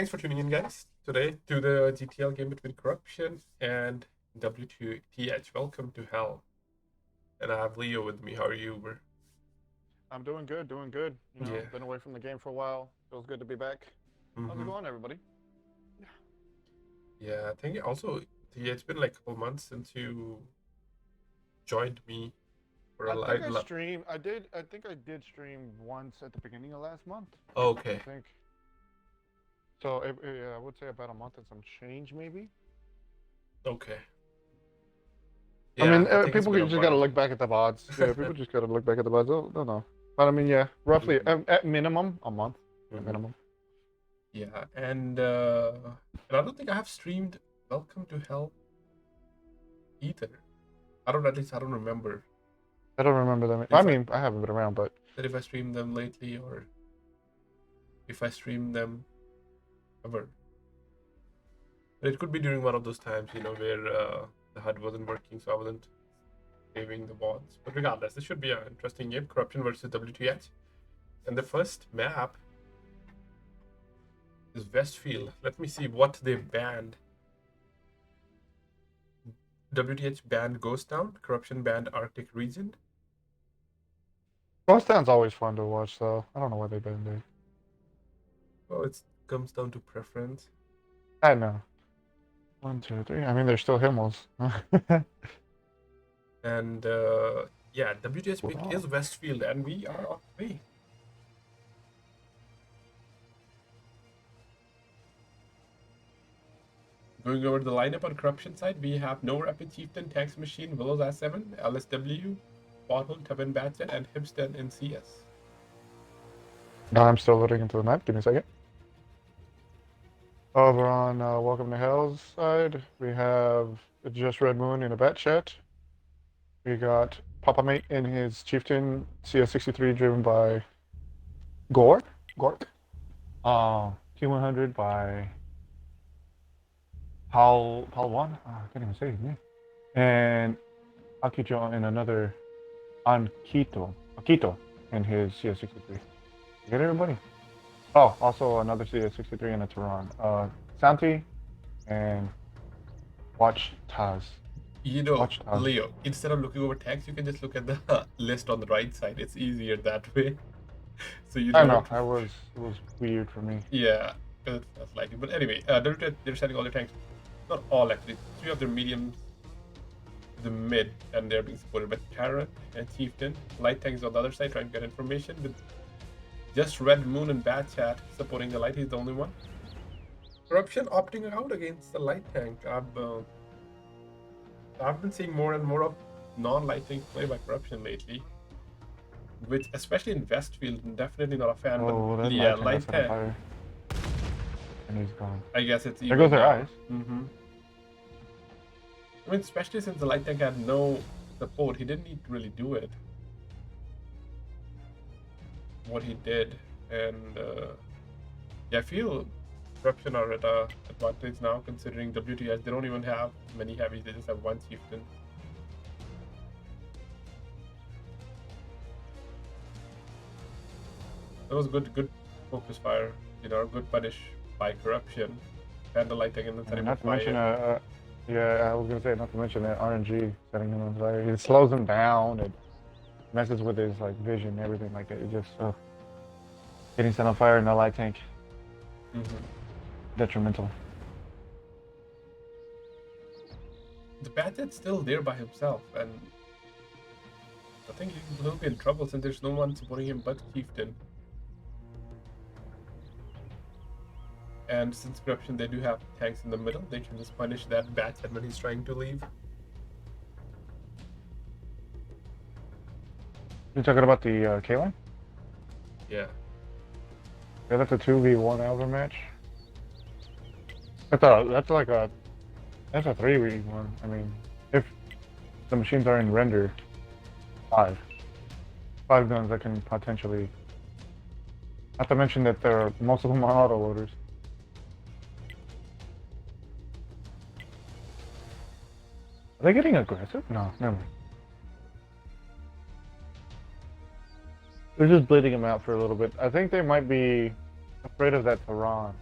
Thanks for tuning in, guys, today to the GTL game between Corruption and WTH. Welcome to Hell. And I have Leo with me. How are you? I'm doing good, doing good. Yeah. Been away from the game for a while. Feels good to be back. How's it Mm-hmm. going, everybody? Yeah, I think also, yeah, it's been like a couple months since you joined me for a I think I live. streamed. I think I did stream once at the beginning of last month. I Okay. think. So yeah, I would say about a month and some change, maybe. Okay. I mean, Yeah, I think it's people been a just gotta while. look back at the VODs. Yeah, people just gotta look back at the VODs. They'll know. But I mean, yeah, roughly Mm-hmm. at minimum a month. At Mm-hmm. minimum. Yeah, and I don't think I have streamed Welcome to Hell either. At least I don't remember I don't remember them. I if I mean, I haven't been around, but that if I streamed them lately or if I streamed them ever. But it could be during one of those times, where the HUD wasn't working, so I wasn't saving the bonds. But regardless, this should be an interesting game. Corruption versus WTH. And the first map is Westfield. Let me see what they banned. WTH banned Ghost Town. Corruption banned Arctic Region. Ghost Town's always fun to watch, though. I don't know why they've been there. Well, it comes down to preference. I know. 1, 2, 3. I mean, they're still Himmels. And yeah, WTH pick is Westfield, and we are on the way. Going over the lineup on Corruption side, we have No Rapid Chieftain, Tanks Machine, Willows S7, LSW, Pothole, Tubin Batchet, and Hipston in CS. Now I'm still loading into the map. Give me a second. Over on Welcome to Hell's side, we have Just Red Moon in a bat chat. We got Papa Mate in his Chieftain CS63 driven by Gork. Q100 by Paul1. I can't even say his name. And Akito in another Akito in his CS63. You get everybody? Oh, also another CS63 and a Tehran. Santi and Watch Taz. Leo, instead of looking over text, you can just look at the list on the right side. It's easier that way. So you I don't. know, it was weird for me. Yeah, that's like it. But anyway, they're sending all their tanks. Not all, actually. 3 of their mediums, the mid, and they're being supported by Terran and Chieftain. Light tanks on the other side trying to get information with just Red Moon and Bad Chat supporting the light. He's the only one. Corruption opting out against the light tank. I've been seeing more and more of non-light tank play by Corruption lately, which especially in Westfield, I'm definitely not a fan. But yeah, light tank. And he's gone. I guess it's there goes their eyes. Mm-hmm. I mean, especially since the light tank had no support, he didn't need to really do it. What he did, and yeah, I feel Corruption are at a advantage now, considering WTH they don't even have many heavies; they just have one chieftain. That was good focus fire. Good punish by Corruption, and the light tank, and then setting not to fire. Mention yeah, I was gonna say not to mention that RNG setting him on fire. It slows him down. It messes with his vision, everything like that. It just getting set on fire in the light tank. Detrimental. The Batchet's still there by himself, and I think he'll be in trouble since there's no one supporting him but Chieftain. And since Corruption, they do have tanks in the middle, they can just punish that Batchet when he's trying to leave. You're talking about the K-Line? Yeah. Yeah, that's a 2v1 Alva match. That's like a 3v1. I mean, if the machines are in render, 5 guns that can potentially. Not to mention that most of them are auto loaders. Are they getting aggressive? No, never mind. They're just bleeding him out for a little bit. I think they might be afraid of that Tehran.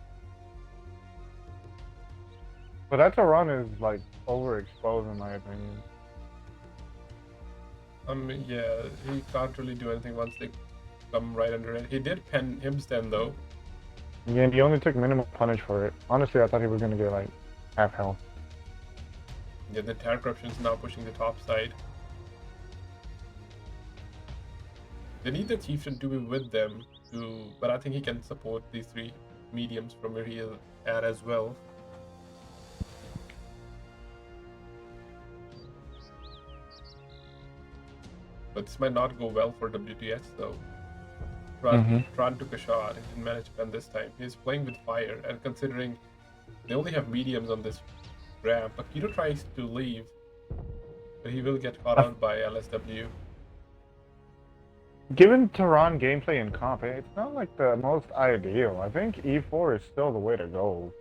But that Tehran is like overexposed in my opinion. Yeah, he can't really do anything once they come right under it. He did pen Himsden though. Yeah, and he only took minimal punish for it. Honestly, I thought he was gonna get like half health. Yeah, the Terror Corruption is now pushing the top side. They need the Chieftain to be with them, but I think he can support these three mediums from where he is at as well. But this might not go well for WTH though. Tran took a shot and didn't manage to pen this time. He's playing with fire, and considering they only have mediums on this ramp, Akito tries to leave, but he will get caught out by LSW. Given Tehran gameplay and comp, it's not like the most ideal. I think E4 is still the way to go.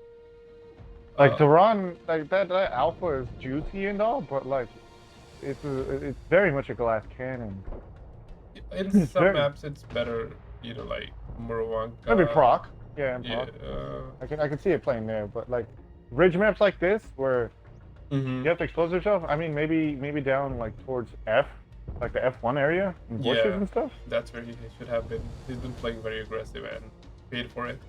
Like Tehran, like that alpha is juicy and all, but like it's very much a glass cannon. In some maps, it's better, like Murwanka. Maybe proc, yeah, and Yeah, proc. I can see it playing there, but like ridge maps like this where you have to expose yourself. I mean, maybe down like towards F, like the F1 area and bushes and stuff. That's where he should have been. He's been playing very aggressive and paid for it.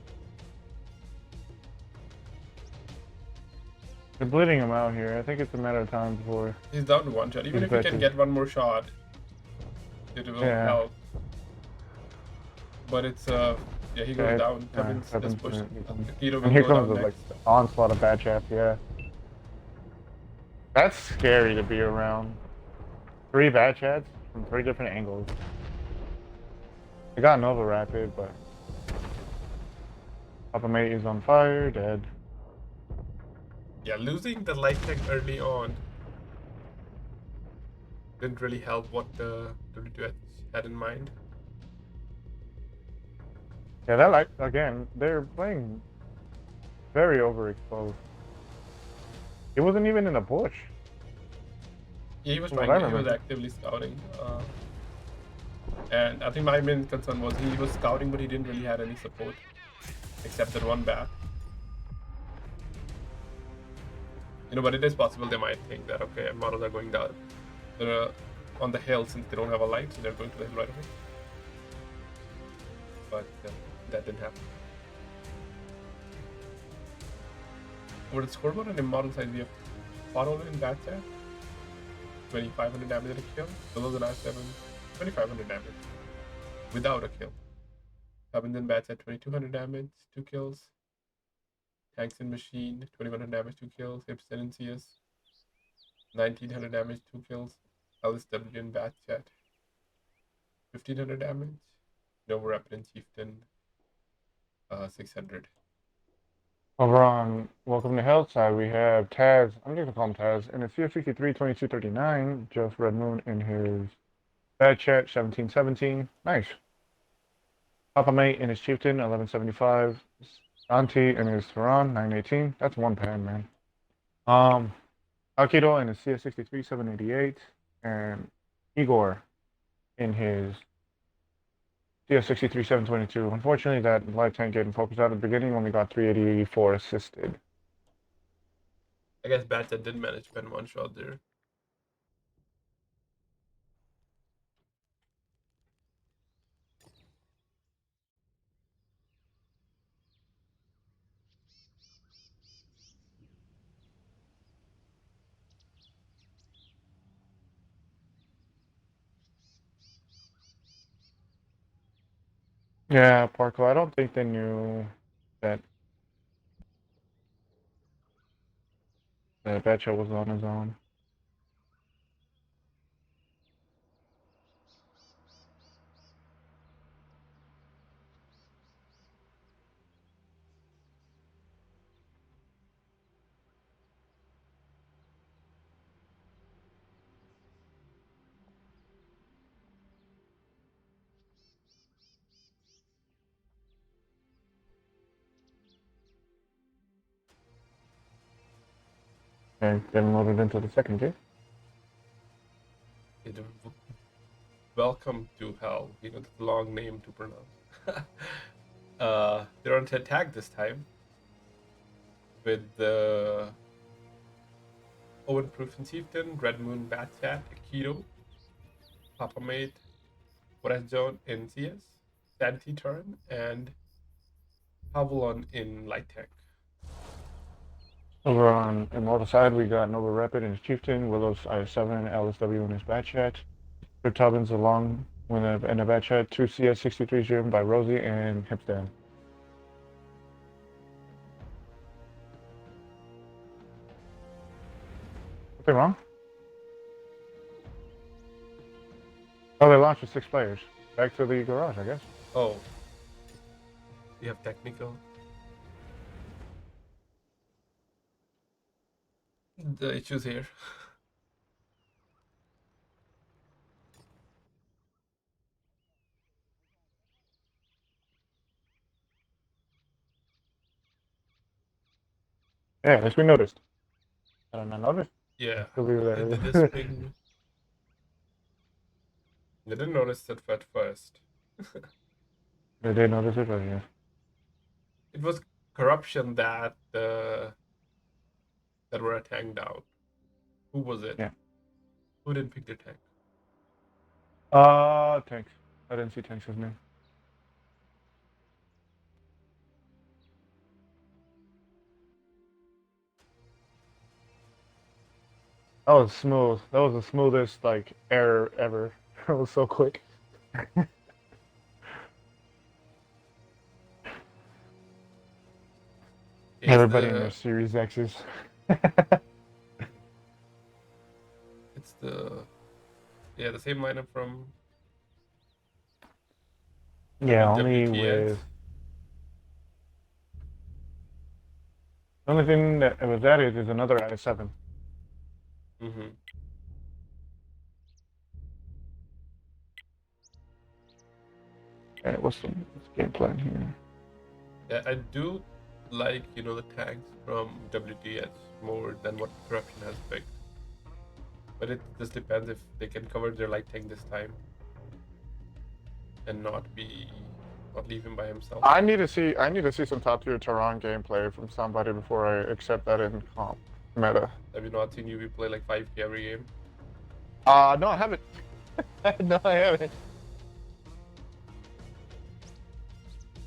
They're bleeding him out here. I think it's a matter of time before he's down to one shot. Even if he can get one more shot, it will help. But it's yeah, he goes down. Cummins has pushed. Akito and here comes the like onslaught of bad chaps. Yeah, that's scary to be around. 3 bad chats from 3 different angles. I got Nova Rapid, but Papa Mate is on fire, dead. Yeah, losing the light tech early on didn't really help what the WTH had in mind. Yeah, that like again, they're playing very overexposed. It wasn't even in a bush. Yeah, he was trying. He was actively scouting, and I think my main concern was he was scouting, but he didn't really have any support, except that one bat. But it is possible they might think that okay, models are going down. They're on the hill since they don't have a light, so they're going to the hill right away. But that didn't happen. Over the scoreboard on Immortal side, we have Pothole in Bat Chat, 2500 damage at a kill. Below the last 7, 2500 damage without a kill. Cummins in Bat Chat, 2200 damage, 2 kills. Tanks in Machine, 2100 damage, 2 kills. Hipster in CS, 1900 damage, 2 kills. LSW in Bat Chat, 1500 damage. Nova Rapid in Chieftain, 600. Over on Welcome to Hellside, we have Taz. I'm just gonna call him Taz. In his CF63 2239, just Red Moon in his Bad Chat 1717. Nice. Papa Mate in his Chieftain 1175. Auntie in his Tehran 918. That's one pan, man. Akido in his CS63 788, and Igor in his CS63 722. Unfortunately, that live tank getting focused out at the beginning only got 384 assisted. I guess Batchat did manage to pen one shot there. Yeah, Parko, I don't think they knew that Batcha was on his own. And getting loaded into the second game. Welcome to Hell. The long name to pronounce. They're on to attack this time with the Owen Proof and Chieftain, Red Moon, Bat Cat, Keto, Papa Mate, Forest Zone in CS, Sanity Turn, and Pavlon in Light Tech. Over on Immortal side, we got Nova Rapid and his Chieftain, Willow's IS-7, LSW in his Batchat, Trip Tubbins along in a Batchat, 2 CS63 driven by Rosie and Hipstan. Something wrong? Oh, they launched with 6 players. Back to the garage, I guess. Oh. We have technical. The issues here. Yeah, at least we noticed. I don't know, noticed? Yeah. Believe They that. just ping. They didn't notice it at first. They did notice it, but yeah. It was corruption that were a tank down. Who was it? Yeah. Who didn't pick the tank? Tanks. I didn't see Tanks' name. That was smooth. That was the smoothest like error ever. It was so quick. Everybody in their Series X's. It's the same lineup from Yeah, only WTH. with the only thing that was added is another i7. Mm-hmm. Alright, what's the game plan here? Yeah, I do like the tanks from WTH more than what corruption has picked. But it just depends if they can cover their light tank this time and not leave him by himself. I need to see some top tier Tehran gameplay from somebody before I accept that in comp meta. Have you not seen UV play like 5K every game? No, I haven't. No, I haven't.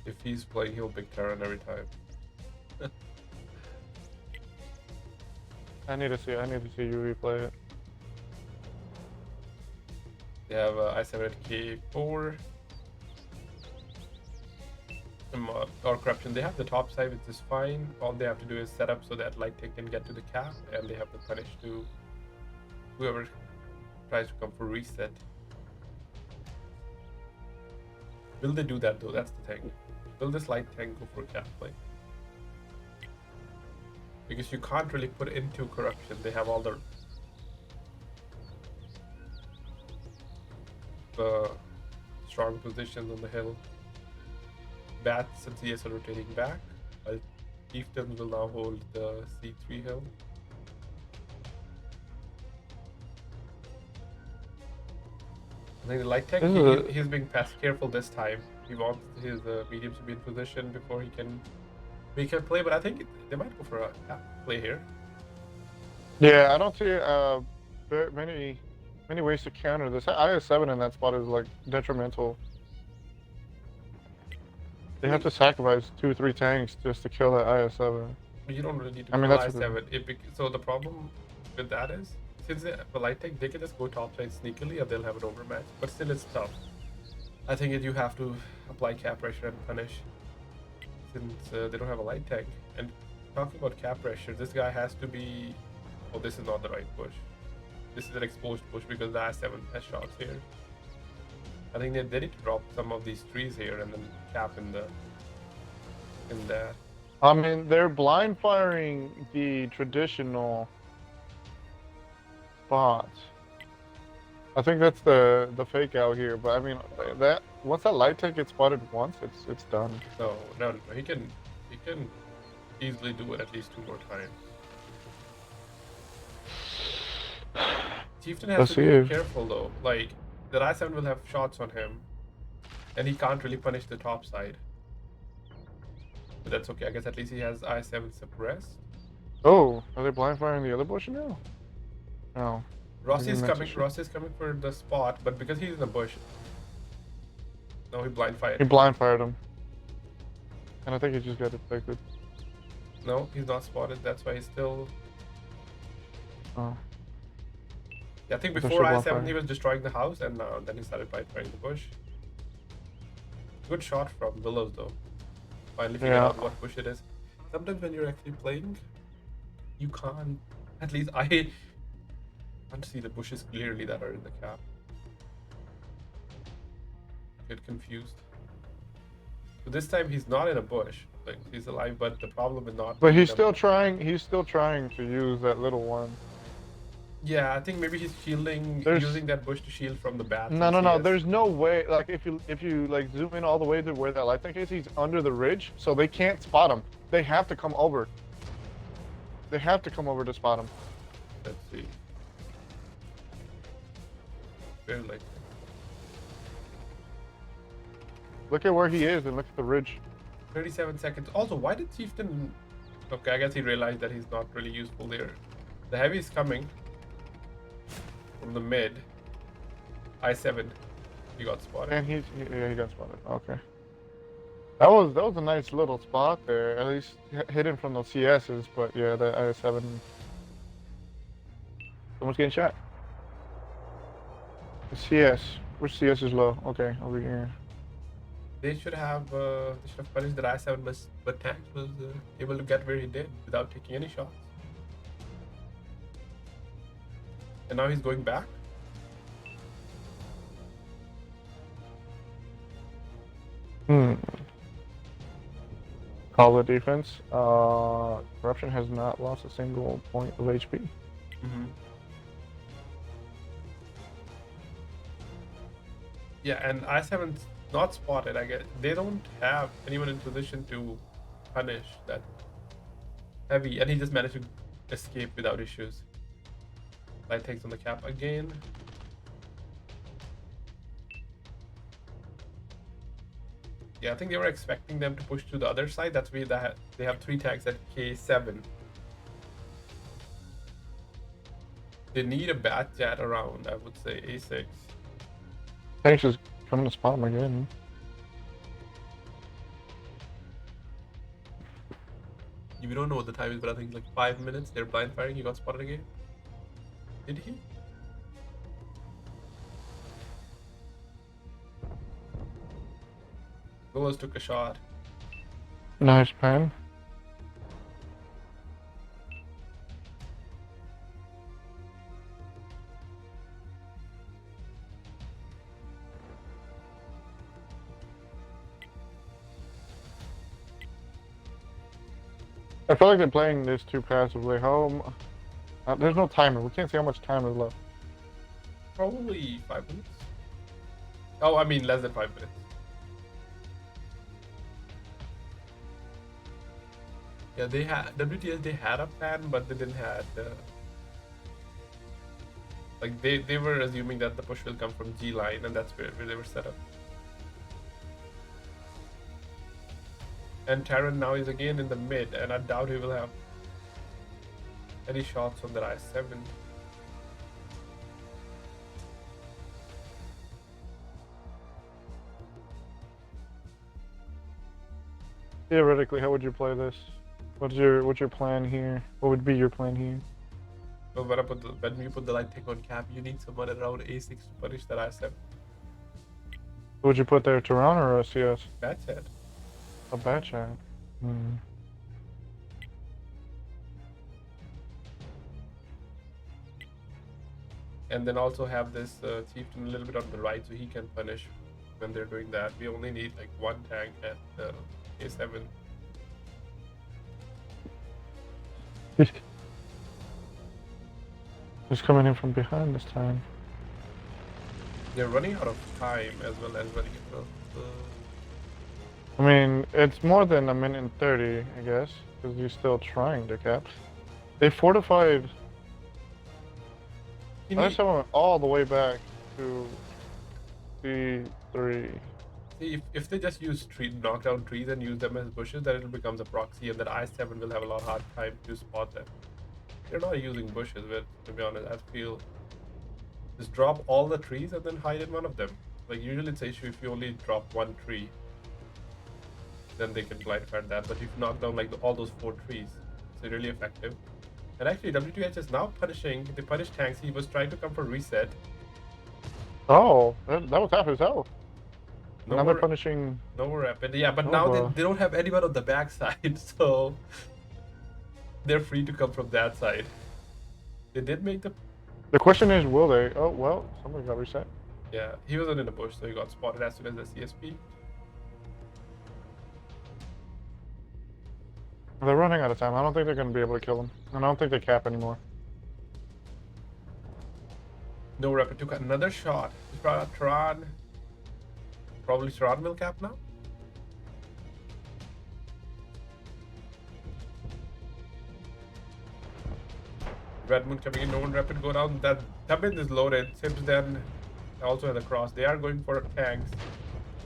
If he's playing, he'll pick Terran every time. I need to see you replay it. They have i7 at K4. Or corruption. They have the top side, which is fine. All they have to do is set up so that light tank can get to the cap, and they have to punish to whoever tries to come for reset. Will they do that though? That's the thing. Will this light tank go for cap play? Because you can't really put into corruption. They have all the strong positions on the hill. Bats and CS are rotating back, while Chieftains will now hold the C3 hill. I think the light tech, he's being careful this time. He wants his mediums to be in position before he can make a play, but I think they might go for a play here. Yeah, I don't see very many ways to counter this. IS-7 in that spot is like detrimental. They have to sacrifice 2 or 3 tanks just to kill that IS-7. You don't really need to kill IS-7. So the problem with that is, since they have a light tank, they can just go topside sneakily and they'll have an overmatch. But still, it's tough. I think you have to apply cap pressure and punish, since they don't have a light tank. And talking about cap pressure, this guy has to be... Oh, this is not the right push. This is an exposed push because the IS-7 has shots here. I think they need to drop some of these trees here and then cap in that. I mean, they're blind firing the traditional spots. I think that's the fake out here, but I mean that once that light tank gets spotted once, it's done. No, he can easily do it at least 2 more times. Chieftain has to be careful though. Like, the i7 will have shots on him, and he can't really punish the top side. But that's okay. I guess at least he has i7 suppressed. Oh, are they blind firing the other bush now? No. Rossi is meant to coming. shoot. Rossi is coming for the spot, but because he's in the bush, no, he blind He fired. blind fired him. And I think he just got affected. No, he's not spotted. That's why he's still. Oh. Yeah, I think But they're before still blind I7 firing. he was destroying the house, and then he started blind firing the bush. Good shot from Willows though. Finally figured Yeah. out what bush it is. Sometimes when you're actually playing, you can't. At least I can't see the bushes clearly that are in the cap. Get confused. So this time he's not in a bush. Like he's alive, but the problem is not. But being he's in a- still trying. He's still trying to use that little one. Yeah, I think maybe he's shielding, There's- using that bush to shield from the bats. No, and no, no. CS. There's no way. Like if you like zoom in all the way to where that light tank is, he's under the ridge, so they can't spot him. They have to come over. They have to come over to spot him. Let's see. Very likely. Look at where he is and look at the ridge. 37 seconds. Also, why did Chieftain... Okay, I guess he realized that he's not really useful there. The heavy is coming from the mid. I7. He got spotted. And yeah, he got spotted. Okay. That was a nice little spot there. At least hidden from those CSs, but yeah, the I7. Someone's getting shot. The CS. Which CS is low? Okay, over here. They should have punished the I7, but Tank was able to get where he did without taking any shots. And now he's going back. Call the defense. Corruption has not lost a single point of HP. Mm-hmm. Yeah, and I7's not spotted. I guess they don't have anyone in position to punish that heavy, and he just managed to escape without issues. Light takes on the cap again. Yeah, I think they were expecting them to push to the other side. That's why they have 3 tags at K7. They need a bat jet around, I would say, A6. Tanks is coming to spot him again. We don't know what the time is, but I think like 5 minutes. They're blind firing. He got spotted again. Did he? Willows took a shot. Nice pen. I feel like they're playing this too passively. There's no timer. We can't see how much time is left. Probably 5 minutes. Oh, I mean less than 5 minutes. Yeah, they had WTH. They had a plan, but they didn't have. Like they were assuming that the push will come from G line, and that's where they were set up. And Terran now is again in the mid, and I doubt he will have any shots on the I7. Theoretically, how would you play this? What's your plan here? What would be your plan here? So when you put the light tank on cap, you need someone around A6 to punish that I7. Would you put there Tehran or a CS? That's it. A bad shot. And then also have this chieftain a little bit on the right so he can punish when they're doing that. We only need like 1 tank at A7. He's coming in from behind this time. They're running out of time as well as running out of... I mean, it's more than a minute and 30, I guess, because you're still trying to cap. They fortified. I saw went all the way back to C3. See, if they just use knock down trees and use them as bushes, then it becomes a proxy, and then I7 will have a lot hard time to spot them. They're not using bushes, but to be honest, I feel just drop all the trees and then hide in one of them. Like usually it's an issue if you only drop one tree, then they can blind fire that. But if you knock down like all those 4 trees, it's really effective. And actually, WTH is now punishing. They punish tanks. He was trying to come for reset. Oh, that was half his health. No Another more, punishing. no more rapid. Yeah, but now Nova. they don't have anyone on the backside, so they're free to come from that side. They did make the. The question is, will they? Oh well, somebody got reset. Yeah, he wasn't in the bush, so he got spotted as soon as the CSP. They're running out of time. I don't think they're going to be able to kill him. And I don't think they cap anymore. No rapid took another shot. Tron. Probably Tron will cap now. Red Moon coming in, no one rapid go down. That Tubbin is loaded. Sims then also has a cross. They are going for tanks,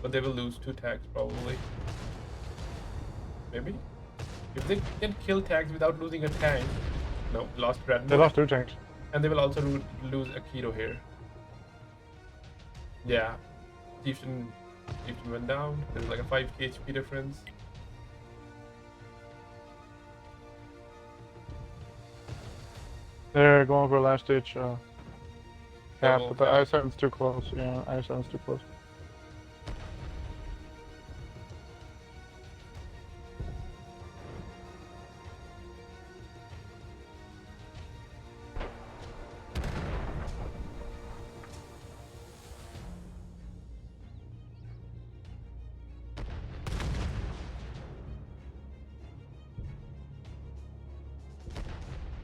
but they will lose 2 tanks probably. Maybe? If they can kill tanks without losing a tank. No, lost Red Moon. They lost 2 tanks. And they will also lose Akito here. Yeah. Chieftain went down. There's like a 5k HP difference. They're going for a last ditch cap, but the Double I7's too close. Yeah, I7's too close.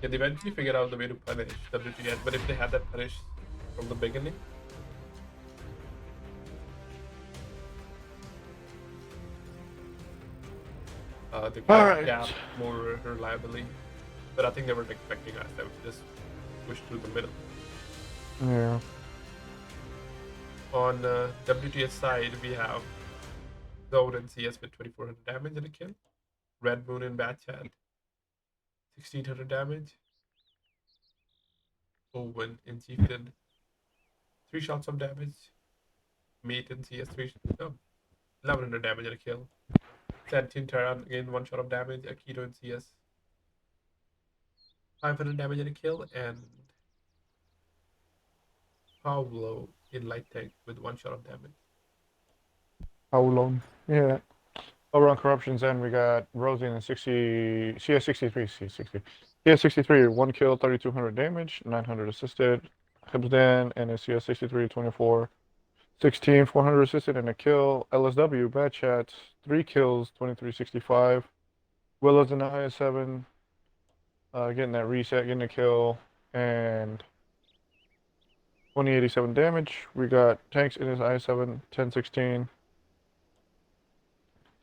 Yeah, they eventually figured out the way to punish WTH, but if they had that punish from the beginning. They could gap more reliably. But I think they weren't expecting us. They would just push through the middle. Yeah. On WTH side, we have Zone and CS with 2400 damage and a kill. Red Moon and Bat Chat, 1600 damage. Owen and Chieftain, 3 shots of damage. Mate and CS, 1100 damage and a kill. Sentient Terran, again, 1 shot of damage. Akito and CS, 500 damage and a kill. And Pablo in light tank with 1 shot of damage. How long? Yeah. Over on corruptions end, we got Rosie in 60, CS63, CS60. CS63, 1 kill, 3200 damage, 900 assisted. Hibsdan and a CS63, 24, 16, 400 assisted and a kill. LSW, Bad Chat, 3 kills, 2365. Willow's in the IS7, getting that reset, getting a kill, and 2087 damage. We got Tanks in his IS7, 1016.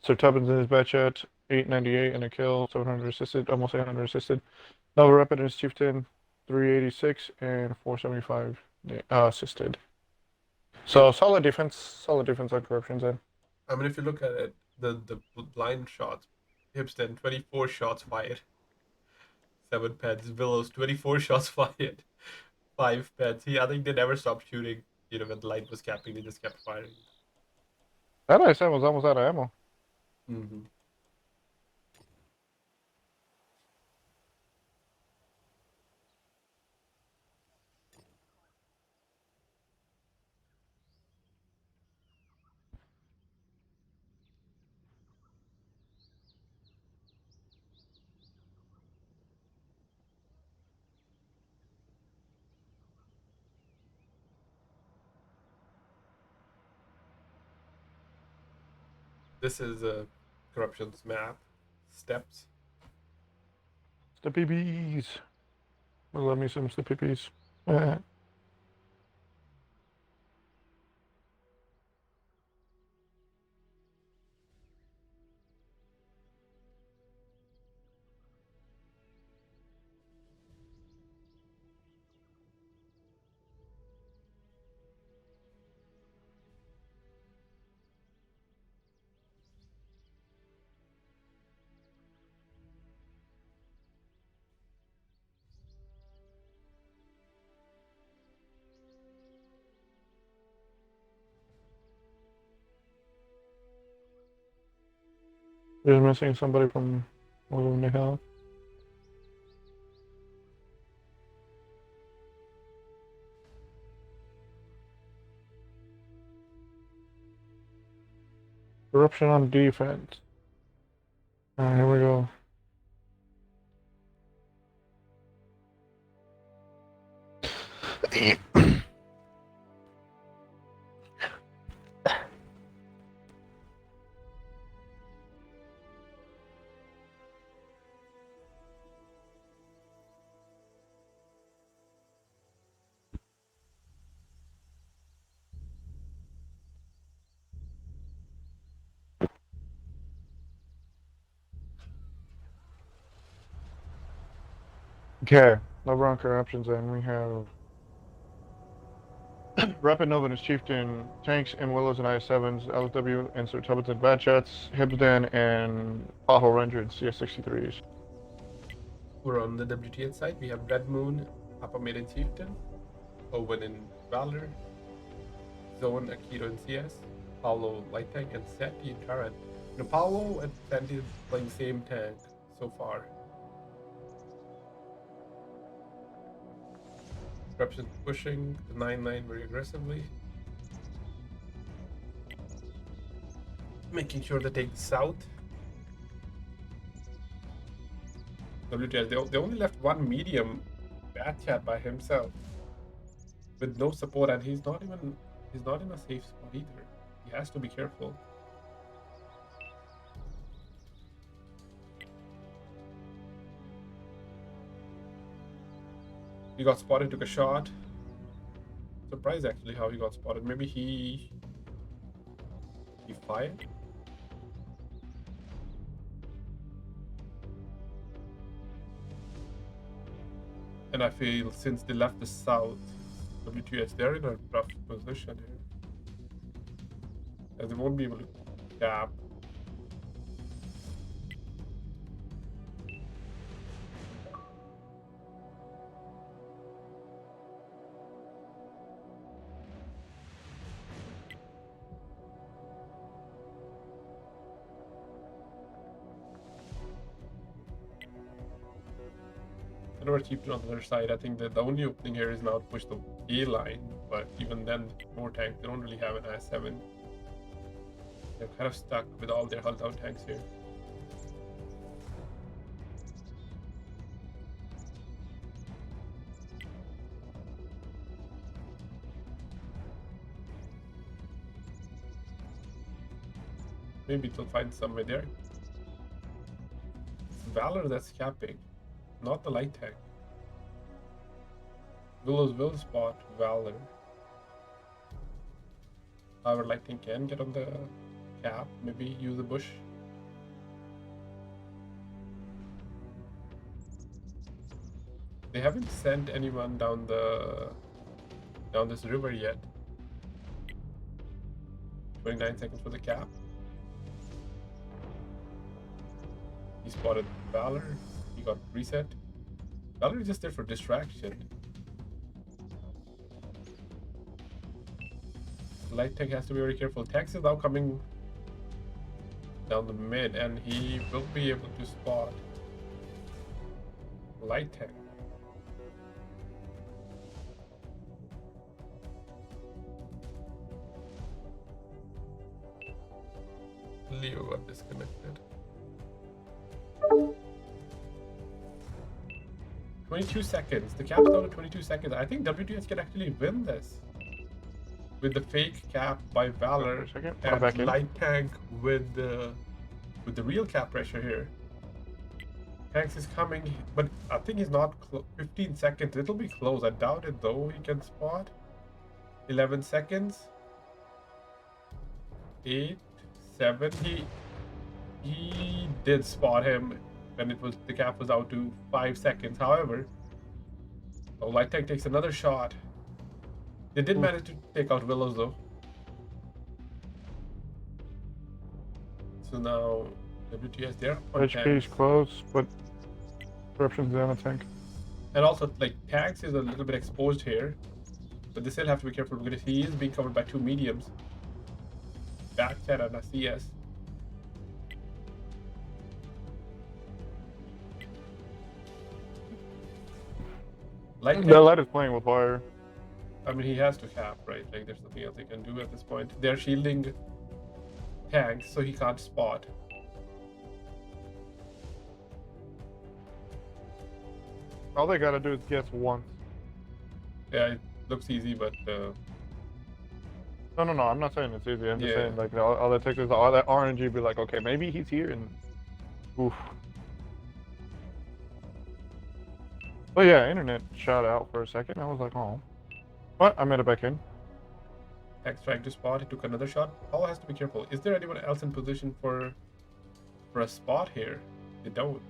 Sir Tubbins in his Bad Chat, 898 and a kill, 700 assisted, almost 800 assisted. Nova Rapid in his Chieftain, 386 and 475 assisted. So solid defense on corruptions end. I mean, if you look at it, the blind shots, Hipston, 24 shots fired. 7 peds. Willows, 24 shots fired. 5 peds. I think they never stopped shooting. You know, when the light was capping, they just kept firing. That IS-7 was almost out of ammo. Mm-hmm. This is Corruption's map. Steps. The PPs. Let me some the PPs. You're missing somebody from the hill. Corruption on defense. Alright, here we go. Okay, LeBron corruptions, and we have Rapid Nova and his Chieftain, Tanks and Willows and IS-7s, LSW and Sir Tubbeton Bad Shots, Hibsden and Pothole Ranger and CS-63s. We're on the WTH side. We have Red Moon, Upper Mid and Chieftain, Owen and Valor, Zone, Akito and CS, Paolo Light Tank, and Seti and Tarrant. Now Paolo and Seti playing same tank so far. Corruption pushing the 9-9 very aggressively. Making sure they take the south. WTH, they only left one medium Bad Chat by himself with no support, and he's not in a safe spot either. He has to be careful. He got spotted, took a shot. Surprised actually how he got spotted. Maybe he fired. And I feel since they left the south, WTH, they're in a rough position here. As they won't be able to cap. We're cheaper on the other side. I think that the only opening here is now to push the A line, but even then, more tanks. They don't really have an I-7. They're kind of stuck with all their hull down tanks here. Maybe they'll find somewhere there. It's Valor that's capping, not the light tank. Willows will spot Valor. However, light tank can get on the cap, maybe use the bush. They haven't sent anyone down this river yet. 29 seconds for the cap. He spotted Valor. He got reset. Valor is just there for distraction. Light tank has to be very careful. Tex is now coming down the mid, and he will be able to spot light tank. Leo got disconnected. 22 seconds. The cap is down to 22 seconds. I think WTH can actually win this with the fake cap by Valor and light tank with the real cap pressure here. Tanks is coming, but I think he's not 15 seconds. It'll be close. I doubt it though. He can spot 11 seconds. 8, 7. He did spot him when the cap was out to 5 seconds. However, light tank takes another shot. They did manage to take out Willows though. So now WTS there. HP is close, but corruption's down a tank. And also, like, tanks is a little bit exposed here, but they still have to be careful because he is being covered by 2 mediums. Back chat and a CS. Light The tank, light is playing with fire. I mean, he has to cap, right? Like, there's nothing else he can do at this point. They're shielding tanks, so he can't spot. All they gotta do is guess once. Yeah, it looks easy, but No, I'm not saying it's easy. I'm just Yeah. saying, like, all that takes is all that RNG be like, okay, maybe he's here, and oof. But yeah, internet shot out for a second. I was like, oh. But I made it back in. tanks trying to spot. He took another shot. Paul has to be careful. Is there anyone else in position for a spot here? They don't.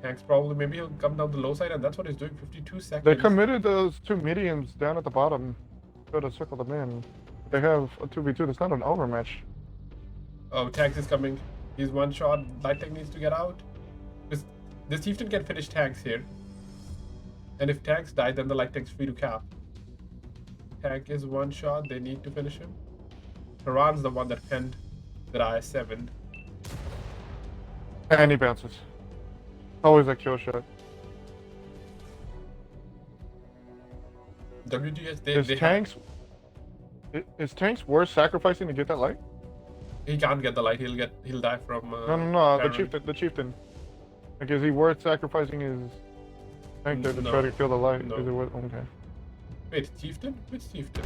Tanks probably, maybe he'll come down the low side, and that's what he's doing. 52 seconds. They committed those two mediums down at the bottom. Go to circle them in. They have a 2v2. That's not an overmatch. Oh, tanks is coming. He's one shot. Light tank needs to get out. This chieftain can finish tanks here. And if tanks die, then the light tank's free to cap. Tank is one shot. They need to finish him. Tehran's the one that penned that IS-7. And he bounces. Always a kill shot. WTH, Is tanks worth sacrificing to get that light? He can't get the light. He'll die from. No. Terran. The chieftain. Like, is he worth sacrificing his tank there to try to kill the light? No. Is it worth? Okay. Wait, chieftain? Which chieftain?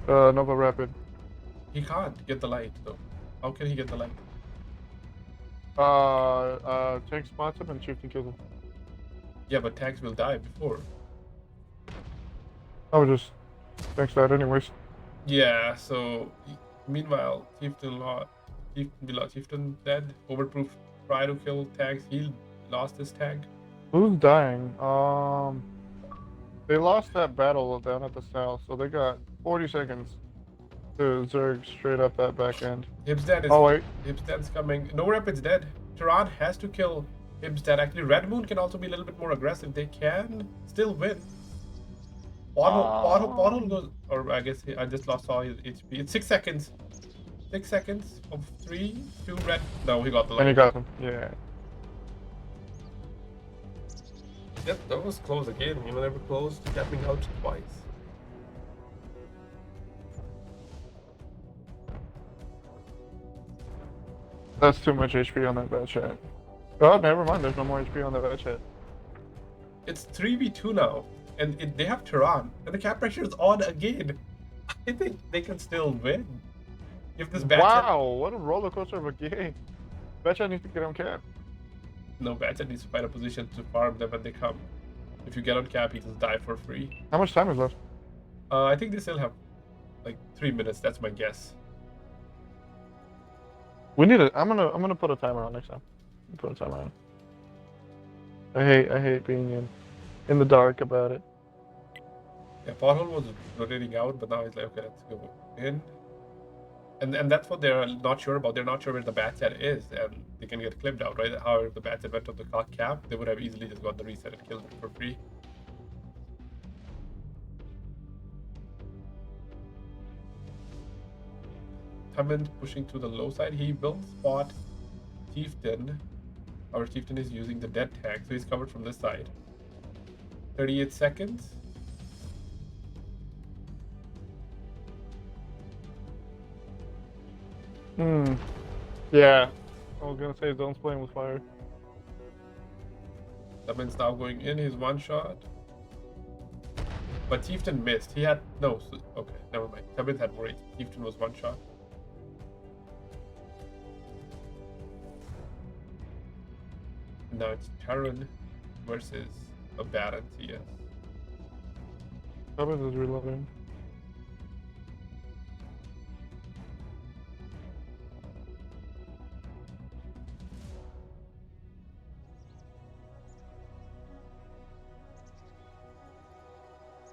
Nova Rapid. He can't get the light though. How can he get the light? Tank spots him and chieftain kills him. Yeah, but tanks will die before. Oh, just tanks died anyways. Yeah. So meanwhile, chieftain dead. Overproof. Try to kill tanks. He lost his tank. Who's dying? They lost that battle down at the south, so they got 40 seconds to Zerg straight up that back end. Hibsdad is. Oh wait. Hibsdad's coming. No Rapid's dead. Tehran has to kill Hibsdad. Actually, Red Moon can also be a little bit more aggressive. They can still win. Pothole goes. Or I guess I just saw his HP. It's 6 seconds. 6 seconds of 3, 2 red. No, he got the light. And he got him. Yeah. Yep, that was close again. You know, they were close to tapping out twice. That's too much HP on that bad chat. Oh, never mind. There's no more HP on that bad chat. It's 3v2 now, and they have Tehran, and the cap pressure is on again. I think they can still win. If this bad Wow, what a roller coaster of a game. Bad chat needs to get on cap. No, Batchat needs to find a position to farm them when they come. If you get on cap, he can die for free. How much time is left? I think they still have like 3 minutes. That's my guess. We need I'm gonna put a timer on next time. Put a timer on. I hate being in the dark about it. Yeah, Pothole was rotating out, but now he's like, okay, let's go in. And that's what they're not sure about. They're not sure where the Batchat is, and they can get clipped out, right? However, if the Batchat went on the cap, they would have easily just got the reset and killed it for free. Hammond pushing to the low side. He will spot Chieftain. Our Chieftain is using the dead tank, so he's covered from this side. 38 seconds. Yeah. I was gonna say Zone's playing with fire. Hammond's now going in. He's one shot. But Chieftain missed. He had no. Okay, never mind. Hammond had more. Chieftain was one shot. Now it's Terran versus a Baron TS. Tubbins is reloading.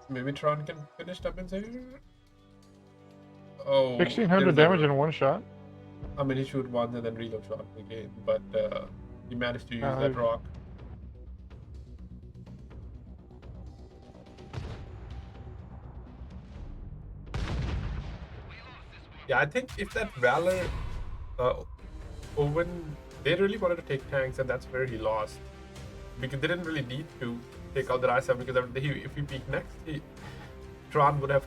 Maybe Tron can finish Tubbins here. Oh, 1600 damage in one shot. I mean, he shoot once and then reload shot again, but he managed to use that rock. Yeah, I think if that Valor, Owen, they really wanted to take tanks, and that's where he lost. because they didn't really need to take out the I7 because if he peeked next, Tron would have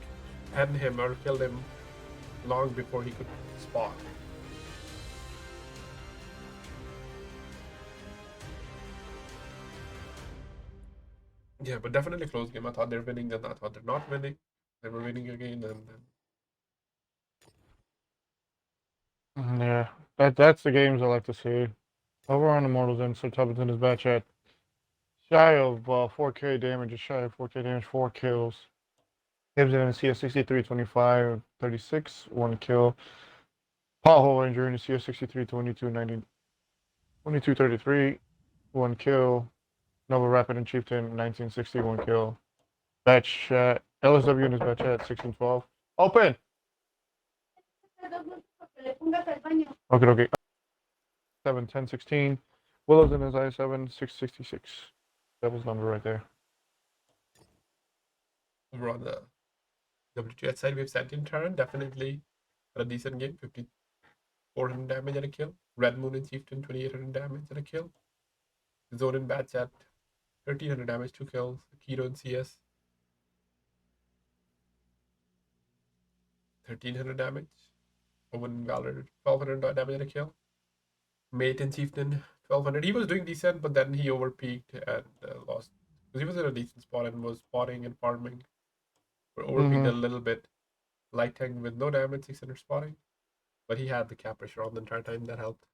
had him or killed him long before he could spawn. Yeah, but definitely close game. I thought they're winning, then I thought they're not winning. They were winning again, and then Yeah, that's the games I like to see. Over on Immortals and Sir Tubbington is bad chat. Shy of 4K damage, just shy of 4K damage, 4 kills. Gibbs in a CS 63, 25, 36, 1 kill. Pothole Ranger in a CS 63, 22, 90, 22, 33, 1 kill. Nova Rapid and Chieftain, 1960, 1 kill. Bad chat. LSW in his bad chat, 16, 12. Open! Okay, okay. 7, 10, 16. Willows in his I7, 666. Devil's number right there. over on the WTH side, we have Sentient Terran, definitely a decent game, 5,400 damage and a kill. Red Moon and Chieftain, 2,800 damage and a kill. Zone and Bad Chat, 1,300 damage, 2 kills. Keto and CS, 1,300 damage. Owen and Valor, 1,200 damage and a kill. Mate and Chieftain, 1,200. He was doing decent, but then he overpeaked and lost. Because he was in a decent spot and was spotting and farming. But overpeaked a little bit. Light tank with no damage, 600 spotting. But he had the cap pressure on the entire time, that helped.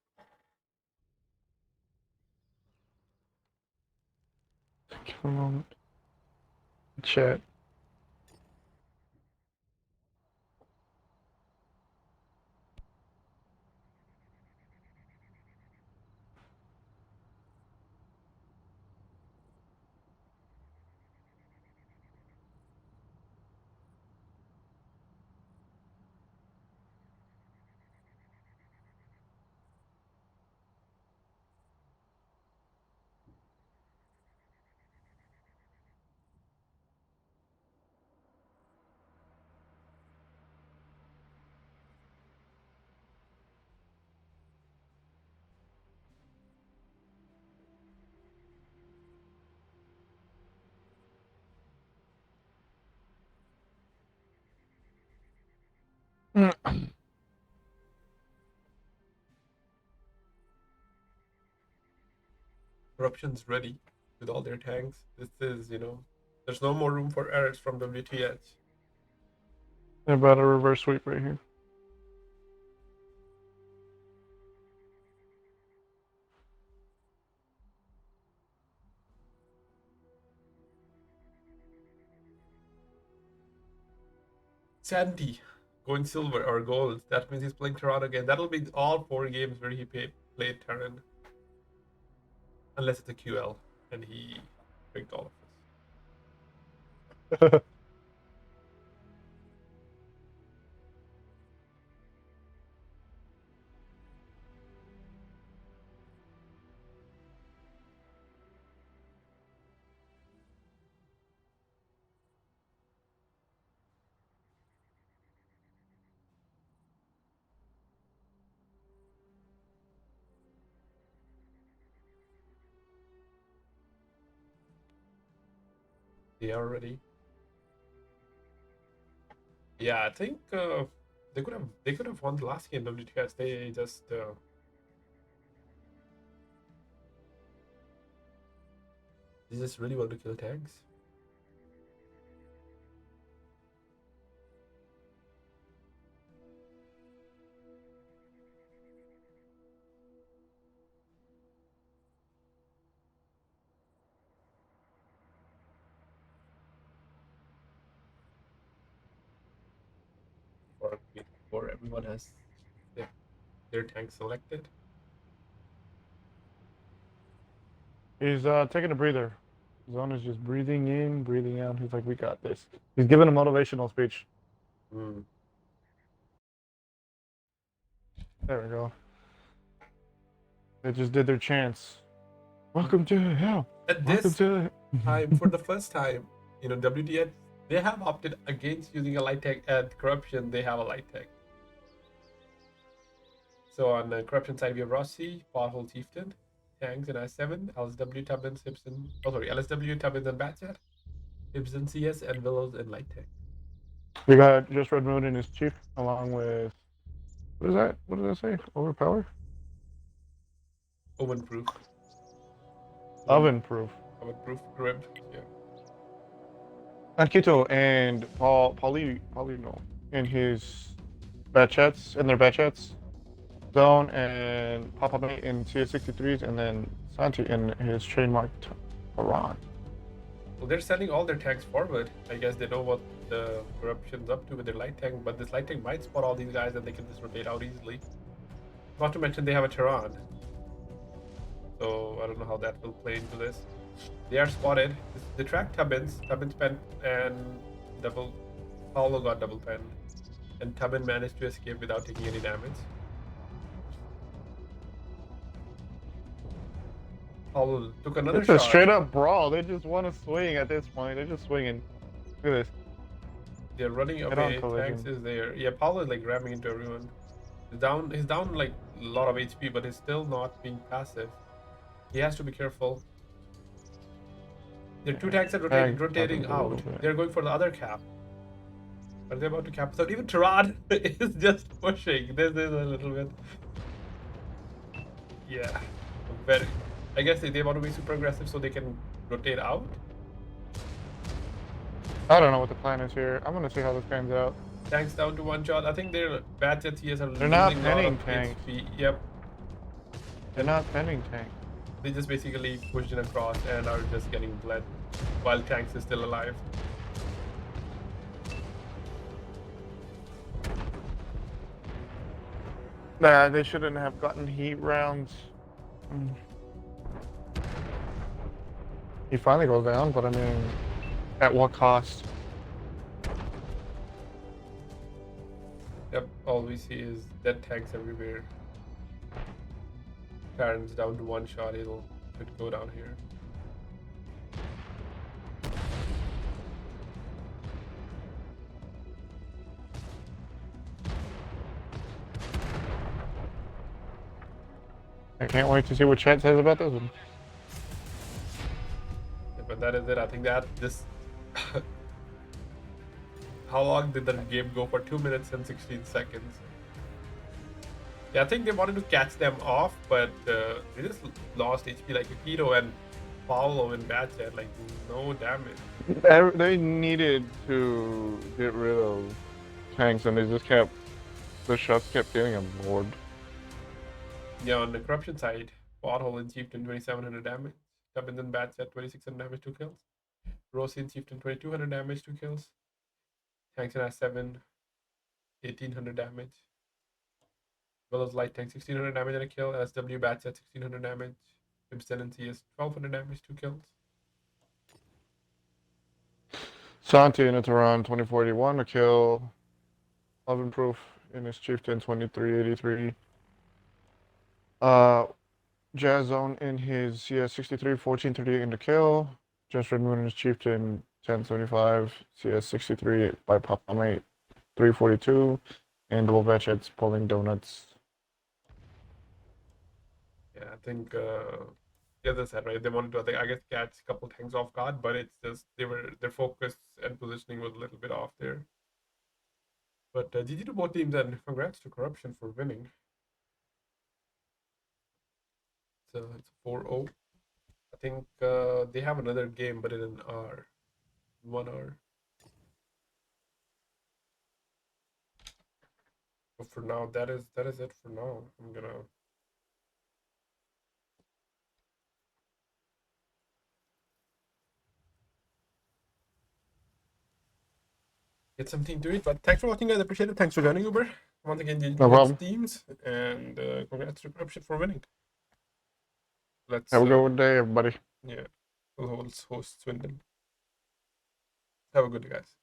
Thank you for a moment. Chat. Corruption's ready with all their tanks. This is, there's no more room for errors from WTH. They're about a reverse sweep right here. Sandy going silver or gold. That means he's playing Toronto again. That'll be all 4 games where he played Terran. Unless it's a QL and he picked all of us. They are ready. Yeah, I think they could have won the last game WTS. They just really want to kill tanks. Or before everyone has their tank selected. He's taking a breather. Zone is just breathing in, breathing out. He's like, we got this. He's giving a motivational speech. Mm. There we go. They just did their chants. Welcome to hell. At Welcome this to time, for the first time, WTH, they have opted against using a light tank. At Corruption, they have a light tank. So on the Corruption side, we have Rossi, Pothole Chieftain. tanks and S7, LSW Tubbins, Hibson. Oh, sorry, LSW Tubbins and Batchat, Hibson CS, and Willows and Light Tank. We got just Red Moon and his chief, along with what is that? What does that say? Overpower? Oven proof. Oven proof. Oven proof ribbed. Yeah. Ankito and Paulino in his Batchets, in their Batchets. Zone and Papa Mate in CS63s, and then Santi in his trademarked Iran. Well, they're sending all their tanks forward. I guess they know what the corruption's up to with their light tank, but this light tank might spot all these guys and they can just rotate out easily. Not to mention they have a Tehran. So I don't know how that will play into this. They are spotted. They track Tubbins pen, and double. Paulo got double pen, and Tubbin managed to escape without taking any damage. Paulo took another It's shot. a straight up brawl. They just want to swing at this point. They're just swinging. Look at this. They're running away. Tanks is there. Yeah, Paulo is like ramming into everyone. He's down like a lot of HP, but he's still not being passive. He has to be careful. There are two tanks that rotating out. They're going for the other cap. Are they about to cap? So even Tarad is just pushing. This is a little bit. Yeah. Very. I guess they want to be super aggressive so they can rotate out. I don't know what the plan is here. I'm gonna see how this pans out. Tanks down to one shot. I think their bad TS are They're not penning tanks. Yep. They're not penning tanks. They just basically pushed in across and are just getting bled while tanks is still alive. Nah, they shouldn't have gotten heat rounds. He finally goes down, but I mean, at what cost? Yep, all we see is dead tanks everywhere. Karen's down to one shot, could go down here. I can't wait to see what chat says about this one. Yeah, but that is it. I think that this. How long did that game go for? 2 minutes and 16 seconds. Yeah, I think they wanted to catch them off, but they just lost HP like Akito and Paulo and Batchat, like no damage. They needed to get rid of tanks, and they just kept, the shots kept getting them bored. Yeah, on the corruption side, Pothole and Chieftain 2700 damage, Tubbins and Batchat 2600 damage, 2 kills. Rossi and Chieftain 2200 damage, 2 kills. Tanks and S7 1800 damage. Willows light tank 1600 damage and a kill. SW Batchat 1600 damage. Ibsen and CS 1200 damage, 2 kills. Santi in a Tehran 2041, a kill. Oven proof in his Chieftain 2383. Jazz Zone in his CS 63 1438 in the kill. Just Red Moon in his Chieftain 1075, CS 63 by Papa Mate 342, and Double Batchets pulling donuts. Yeah, I think as I said, right, they wanted to, I guess, catch a couple tanks off guard, but it's just their focus and positioning was a little bit off there. But GG to both teams, and congrats to Corruption for winning. So it's 4-0. I think they have another game, but in an hour, 1 hour. But for now, that is it for now. I'm gonna get something to eat. But thanks for watching, guys. Appreciate it. Thanks for joining, Uber. Once again, GG to both teams, and congrats to Corruption for winning. Let's have a good day, everybody. Yeah, we'll host Swindon. Have a good day, guys.